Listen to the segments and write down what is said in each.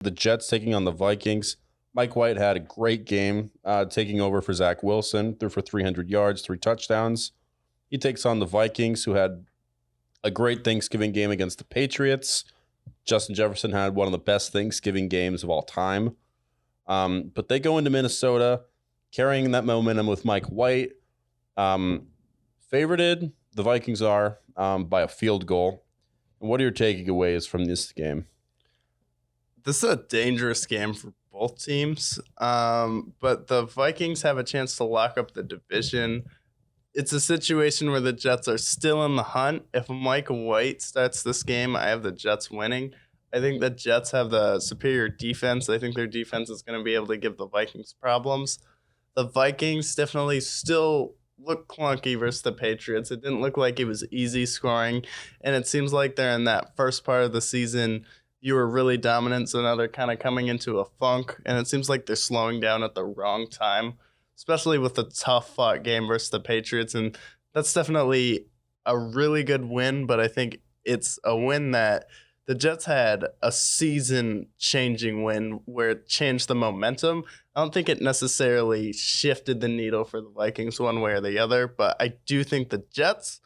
The Jets taking on the Vikings. Mike White had a great game taking over for Zach Wilson, threw for 300 yards, 3 touchdowns. He takes on the Vikings, who had a great Thanksgiving game against the Patriots. Justin Jefferson had one of the best Thanksgiving games of all time. But they go into Minnesota carrying that momentum with Mike White. Favorited, the Vikings are by a field goal. And what are your takeaways from this game? This is a dangerous game for both teams, but the Vikings have a chance to lock up the division. It's a situation where the Jets are still in the hunt. If Mike White starts this game, I have the Jets winning. I think the Jets have the superior defense. I think their defense is going to be able to give the Vikings problems. The Vikings definitely still look clunky versus the Patriots. It didn't look like it was easy scoring, and it seems like they're in that first part of the season. You were really dominant, so now they're kind of coming into a funk, and it seems like they're slowing down at the wrong time, especially with the tough-fought game versus the Patriots, and that's definitely a really good win, but I think it's a win that the Jets had a season-changing win where it changed the momentum. I don't think it necessarily shifted the needle for the Vikings one way or the other, but I do think the Jets,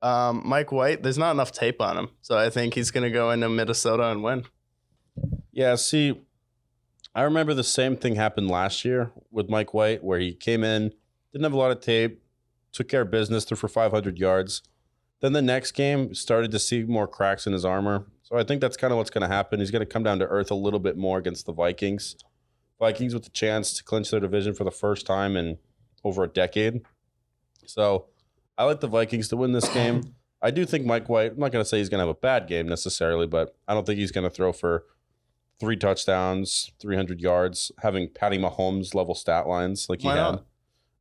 Mike White, there's not enough tape on him, so I think he's going to go into Minnesota and win. Yeah, see, I remember the same thing happened last year with Mike White, where he came in, didn't have a lot of tape, took care of business, threw for 500 yards. Then the next game, started to see more cracks in his armor. So I think that's kind of what's going to happen. He's going to come down to earth a little bit more against the Vikings. Vikings with the chance to clinch their division for the first time in over a decade. So I like the Vikings to win this game. I do think Mike White, I'm not going to say he's going to have a bad game necessarily, but I don't think he's going to throw for 3 touchdowns, 300 yards, having Patty Mahomes level stat lines like he had.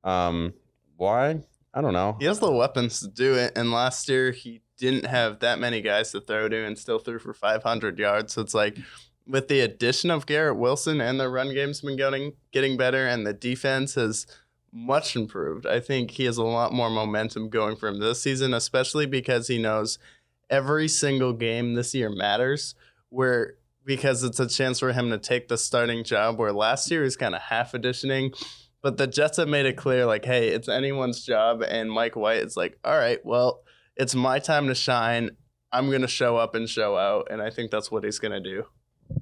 Why? I don't know. He has the weapons to do it, and last year he didn't have that many guys to throw to and still threw for 500 yards. So it's like with the addition of Garrett Wilson and the run game's been getting better and the defense has much improved. I think he has a lot more momentum going for him this season, especially because he knows every single game this year matters, because it's a chance for him to take the starting job, where last year he's kind of half auditioning. But the Jets have made it clear, like, hey, it's anyone's job. And Mike White is like, all right, well, it's my time to shine. I'm going to show up and show out. And I think that's what he's going to do.